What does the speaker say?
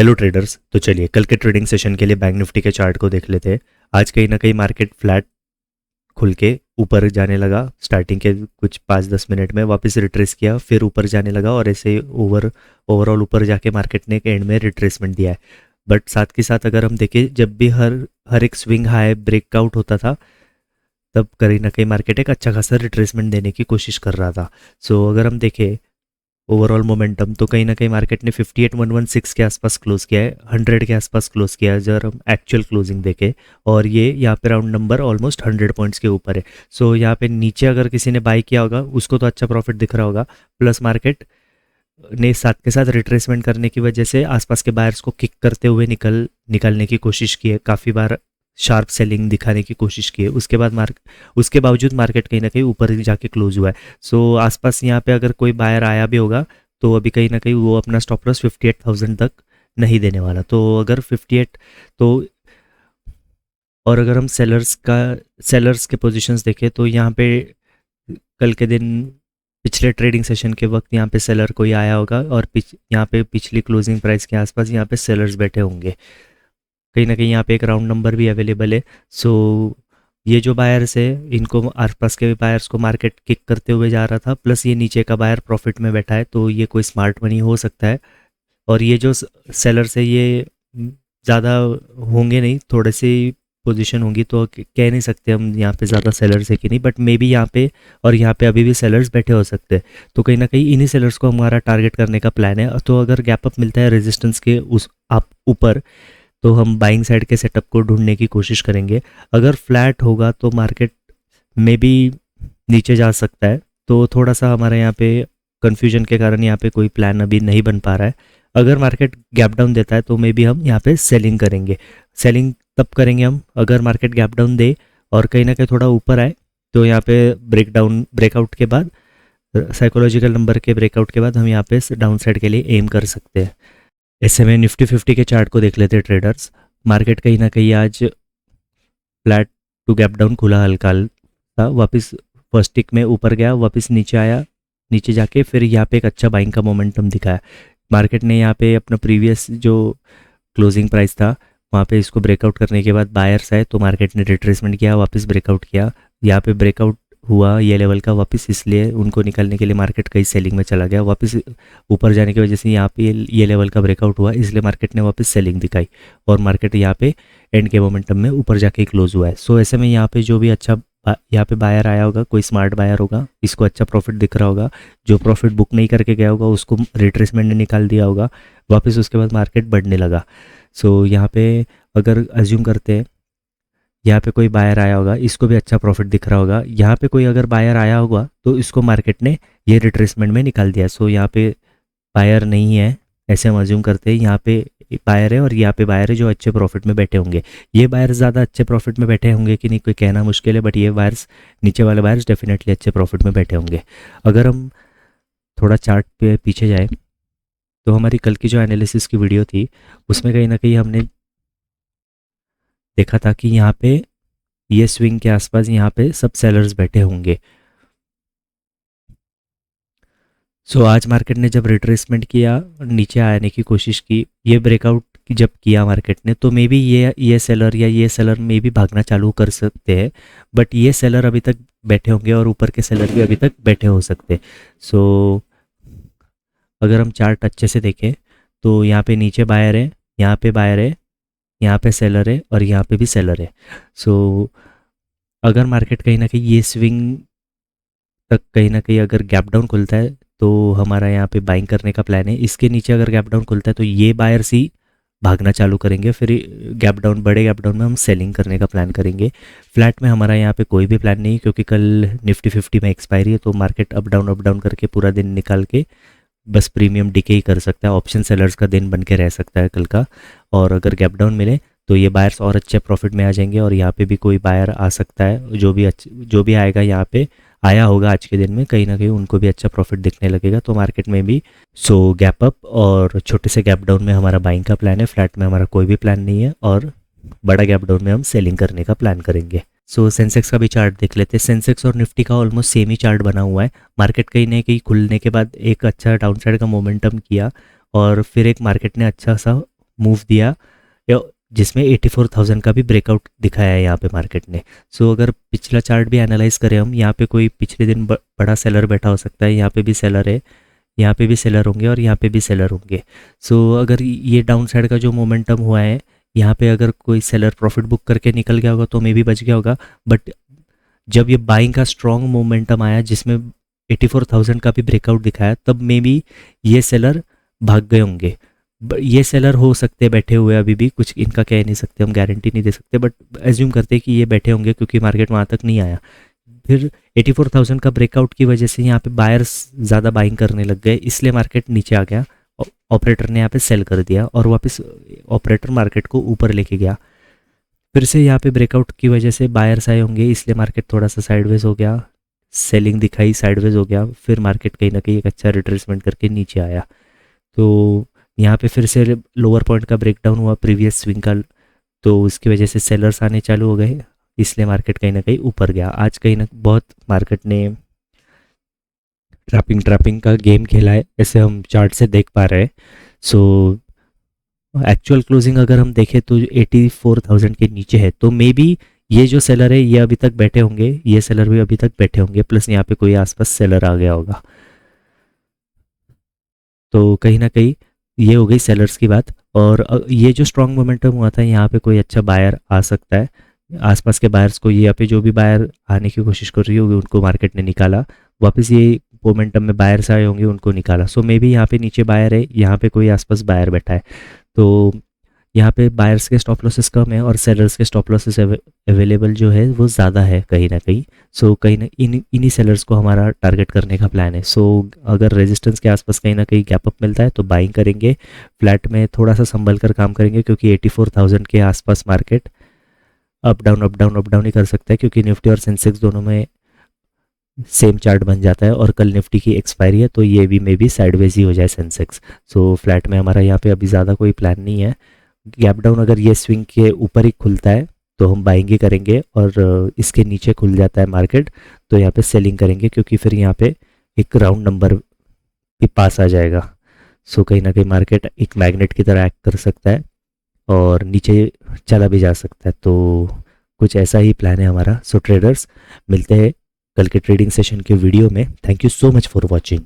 Hello traders. तो चलिए कल के ट्रेडिंग सेशन के लिए बैंक निफ्टी के चार्ट को देख लेते हैं। आज कहीं ना कहीं मार्केट फ्लैट खुल के ऊपर जाने लगा। स्टार्टिंग के कुछ 5-10 मिनट में वापस रिट्रेस किया, फिर ऊपर जाने लगा और ऐसे ओवरऑल ऊपर जाके मार्केट ने एक एंड में रिट्रेसमेंट दिया है। बट साथ के साथ अगर हम देखें, जब भी हर हर एक स्विंग हाई ब्रेकआउट होता था, तब कहीं ना कहीं मार्केट एक अच्छा खासा रिट्रेसमेंट देने की कोशिश कर रहा था। सो अगर हम देखें ओवरऑल मोमेंटम, तो कहीं ना कहीं मार्केट ने 58,116 के आसपास क्लोज किया है, 100 के आसपास क्लोज किया है अगर हम एक्चुअल क्लोजिंग देखें। और ये यहाँ पे राउंड नंबर ऑलमोस्ट 100 पॉइंट्स के ऊपर है। सो यहाँ पे नीचे अगर किसी ने बाई किया होगा उसको तो अच्छा प्रॉफिट दिख रहा होगा। प्लस मार्केट ने साथ के साथ रिट्रेसमेंट करने की वजह से आसपास के बायर्स को किक करते हुए निकालने की कोशिश की है। काफ़ी बार शार्प सेलिंग दिखाने की कोशिश की है। उसके बावजूद मार्केट कहीं ना कहीं ऊपर जाके क्लोज हुआ है। सो आसपास यहाँ पे अगर कोई बायर आया भी होगा तो अभी कहीं ना कहीं वो अपना स्टॉप लॉस 58,000 तक नहीं देने वाला। तो अगर 58 तो और अगर हम सेलर्स के पोजीशंस देखें तो यहाँ पे कल के दिन पिछले ट्रेडिंग सेशन के वक्त यहाँ पे सेलर कोई आया होगा और यहाँ पे पिछली क्लोजिंग प्राइस के आसपास यहाँ पे सेलर्स बैठे होंगे। कहीं ना कहीं यहाँ पे एक राउंड नंबर भी अवेलेबल है। सो ये जो बायर्स है, इनको आसपास के बायर्स को मार्केट किक करते हुए जा रहा था, प्लस ये नीचे का बायर प्रॉफिट में बैठा है, तो ये कोई स्मार्ट मनी हो सकता है। और ये जो सेलर्स है ये ज़्यादा होंगे नहीं, थोड़े से पोजीशन होंगी, तो कह नहीं सकते हम यहाँ पे ज़्यादा सेलर्स है कि नहीं, बट मे बी यहाँ पे और यहाँ पे अभी भी सेलर्स बैठे हो सकते हैं। तो कहीं ना कहीं इन्हीं सेलर्स को हमारा टारगेट करने का प्लान है। तो अगर गैप अप मिलता है रेजिस्टेंस के उस आप ऊपर, तो हम बाइंग साइड के सेटअप को ढूंढने की कोशिश करेंगे। अगर फ्लैट होगा तो मार्केट में भी नीचे जा सकता है। तो थोड़ा सा हमारे यहाँ पे कन्फ्यूजन के कारण यहाँ पे कोई प्लान अभी नहीं बन पा रहा है। अगर मार्केट गैप डाउन देता है तो मे बी हम यहाँ पे सेलिंग करेंगे। सेलिंग तब करेंगे हम अगर मार्केट गैप डाउन दे और कहीं ना कहीं थोड़ा ऊपर आए, तो यहाँ पे ब्रेकआउट के बाद, साइकोलॉजिकल नंबर के ब्रेकआउट के बाद हम यहाँ पे डाउन साइड के लिए एम कर सकते हैं। ऐसे में निफ्टी 50 के चार्ट को देख लेते हैं ट्रेडर्स। मार्केट कहीं ना कहीं आज फ्लैट टू गैप डाउन खुला, हल्का था, वापस फर्स्ट टिक में ऊपर गया, वापस नीचे आया, नीचे जाके फिर यहाँ पे एक अच्छा बाइंग का मोमेंटम दिखाया। मार्केट ने यहाँ पे अपना प्रीवियस जो क्लोजिंग प्राइस था वहाँ पे इसको ब्रेकआउट करने के बाद बायर्स आए, तो मार्केट ने रिट्रेसमेंट किया, वापस ब्रेकआउट किया। यहाँ पे ब्रेकआउट हुआ ये लेवल का वापस, इसलिए उनको निकालने के लिए मार्केट कई सेलिंग में चला गया। वापस ऊपर जाने की वजह से यहाँ पे ये लेवल का ब्रेकआउट हुआ, इसलिए मार्केट ने वापस सेलिंग दिखाई और मार्केट यहाँ पे एंड के मोमेंटम में ऊपर जाके क्लोज हुआ है। सो ऐसे में यहाँ पे जो भी अच्छा यहाँ पे बायर आया होगा, कोई स्मार्ट बायर होगा, इसको अच्छा प्रॉफिट दिख रहा होगा। जो प्रॉफिट बुक नहीं करके गया होगा उसको रिट्रेसमेंट ने निकाल दिया होगा वापस, उसके बाद मार्केट बढ़ने लगा। सो यहाँ पे अगर अज्यूम करते हैं यहाँ पे कोई बायर आया होगा, इसको भी अच्छा प्रॉफिट दिख रहा होगा। यहाँ पे कोई अगर बायर आया होगा तो इसको मार्केट ने ये रिट्रेसमेंट में निकाल दिया। सो यहाँ पे बायर नहीं है, ऐसे हम अज्यूम करते हैं। यहाँ पे बायर है और यहाँ पे बायर है जो अच्छे प्रॉफिट में बैठे होंगे। ये बायर्स ज़्यादा अच्छे प्रॉफिट में बैठे होंगे कि नहीं कोई कहना मुश्किल है, बट ये बायर्स, नीचे वाले बायर्स डेफिनेटली अच्छे प्रॉफिट में बैठे होंगे। अगर हम थोड़ा चार्ट पे पीछे जाए तो हमारी कल की जो एनालिसिस की वीडियो थी उसमें कहीं ना कहीं हमने देखा था कि यहाँ पे ये स्विंग के आसपास यहाँ पे सब सेलर्स बैठे होंगे। सो आज मार्केट ने जब रिट्रेसमेंट किया, नीचे आने की कोशिश की, ये ब्रेकआउट जब किया मार्केट ने, तो मे बी ये सेलर या ये सेलर मे बी भागना चालू कर सकते हैं, बट ये सेलर अभी तक बैठे होंगे और ऊपर के सेलर भी अभी तक बैठे हो सकते। सो अगर हम चार्ट अच्छे से देखें तो यहाँ पे नीचे बायर है, यहाँ पे बायर है, यहाँ पे सेलर है और यहाँ पे भी सेलर है। सो अगर मार्केट कहीं ना कहीं ये स्विंग तक कहीं ना कहीं अगर गैप डाउन खुलता है तो हमारा यहाँ पे बाइंग करने का प्लान है। इसके नीचे अगर गैप डाउन खुलता है तो ये बायर्स ही भागना चालू करेंगे, फिर बड़े गैप डाउन में हम सेलिंग करने का प्लान करेंगे। फ्लैट में हमारा यहाँ पे कोई भी प्लान नहीं, क्योंकि कल निफ्टी 50 में एक्सपायरी है, तो मार्केट अप डाउन करके पूरा दिन निकाल के बस प्रीमियम डिके ही कर सकता है। ऑप्शन सेलर्स का दिन बन के रह सकता है कल का। और अगर गैप डाउन मिले तो ये बायर्स और अच्छे प्रॉफिट में आ जाएंगे और यहाँ पे भी कोई बायर आ सकता है, जो भी आएगा यहाँ पे आया होगा आज के दिन में, कहीं ना कहीं उनको भी अच्छा प्रॉफिट दिखने लगेगा। तो मार्केट में भी गैप अप और छोटे से गैप डाउन में हमारा बाइंग का प्लान है। फ्लैट में हमारा कोई भी प्लान नहीं है और बड़ा गैप डाउन में हम सेलिंग करने का प्लान करेंगे। सेंसेक्स का भी चार्ट देख लेते हैं। सेंसेक्स और निफ्टी का ऑलमोस्ट सेम ही चार्ट बना हुआ है। मार्केट कहीं ना कहीं खुलने के बाद एक अच्छा डाउनसाइड का मोमेंटम किया और फिर एक मार्केट ने अच्छा सा मूव दिया जिसमें 84,000 का भी ब्रेकआउट दिखाया है यहाँ पे मार्केट ने। सो अगर पिछला चार्ट भी एनालाइज करें हम, यहाँ पे कोई पिछले दिन बड़ा सेलर बैठा हो सकता है, यहाँ पे भी सेलर है, यहाँ पे भी सेलर होंगे और यहाँ पे भी सेलर होंगे। सो अगर ये डाउन साइड का जो मोमेंटम हुआ है, यहाँ पे अगर कोई सेलर प्रॉफिट बुक करके निकल गया होगा तो मे भी बच गया होगा, बट जब ये बाइंग का स्ट्रॉन्ग मोमेंटम आया जिसमें 84,000 का भी ब्रेकआउट दिखाया, तब मे बी ये सेलर भाग गए होंगे। ये सेलर हो सकते हैं बैठे हुए, अभी भी कुछ इनका कह नहीं सकते, हम गारंटी नहीं दे सकते, बट एज्यूम करते हैं कि ये बैठे होंगे क्योंकि मार्केट वहाँ तक नहीं आया। फिर 84,000 का ब्रेकआउट की वजह से यहाँ पे बायर्स ज़्यादा बाइंग करने लग गए, इसलिए मार्केट नीचे आ गया। ऑपरेटर ने यहाँ पे सेल कर दिया और वापस ऑपरेटर मार्केट को ऊपर लेके गया। फिर से यहाँ पे ब्रेकआउट की वजह से बायर्स आए होंगे, इसलिए मार्केट थोड़ा सा साइडवेज हो गया, सेलिंग दिखाई, साइडवेज हो गया, फिर मार्केट कहीं ना कहीं एक अच्छा रिट्रेसमेंट करके नीचे आया। तो यहाँ पे फिर से लोअर पॉइंट का ब्रेकडाउन हुआ प्रीवियस स्विंग का, तो उसकी वजह से सेलर्स आने चालू हो गए, इसलिए मार्केट कहीं ना कहीं ऊपर गया। आज कहीं ना बहुत मार्केट ने ट्रैपिंग का गेम खेला है, ऐसे हम चार्ट से देख पा रहे हैं। सो एक्चुअल क्लोजिंग अगर हम देखें तो 84,000 के नीचे है, तो मे बी ये जो सेलर है ये अभी तक बैठे होंगे, ये सेलर भी अभी तक बैठे होंगे, प्लस यहाँ पे कोई आसपास सेलर आ गया होगा। तो कहीं ना कहीं ये हो गई सेलर्स की बात। और ये जो स्ट्रॉन्ग मोमेंटम हुआ था, यहाँ पे कोई अच्छा बायर आ सकता है, आसपास के बायर्स को, ये यहाँ पे जो भी बायर आने की कोशिश कर रही होगी उनको मार्केट ने निकाला, वापस ये मोमेंटम में बायर्स आए होंगे उनको निकाला। सो मे बी यहाँ पे नीचे बायर है, यहाँ पे कोई आसपास बायर बैठा है, तो यहाँ पे बायर्स के स्टॉप लॉसेस कम है और सेलर्स के स्टॉप लॉसेस अवेलेबल जो है वो ज़्यादा है कहीं ना कहीं। सो कहीं ना इन्हीं सेलर्स को हमारा टारगेट करने का प्लान है। सो अगर रेजिस्टेंस के आसपास कहीं ना कहीं गैप अप मिलता है तो बाइंग करेंगे, फ्लैट में थोड़ा सा संभल कर काम करेंगे, क्योंकि 84,000 के आसपास market up down up down up down ही कर सकता है, क्योंकि निफ्टी और सेंसेक्स दोनों में सेम चार्ट बन जाता है, और कल निफ्टी की एक्सपायरी है तो ये भी मे बी साइडवेज ही हो जाए सेंसेक्स। सो फ्लैट में हमारा यहाँ पे अभी ज़्यादा कोई प्लान नहीं है। गैप डाउन अगर ये स्विंग के ऊपर ही खुलता है तो हम बाइंग ही करेंगे, और इसके नीचे खुल जाता है मार्केट तो यहाँ पे सेलिंग करेंगे, क्योंकि फिर यहाँ पे एक राउंड नंबर भी पास आ जाएगा। सो कहीं ना कहीं मार्केट एक मैग्नेट की तरह एक्ट कर सकता है और नीचे चला भी जा सकता है, तो कुछ ऐसा ही प्लान है हमारा। सो ट्रेडर्स, मिलते हैं कल के ट्रेडिंग सेशन के वीडियो में। Thank you so much for watching.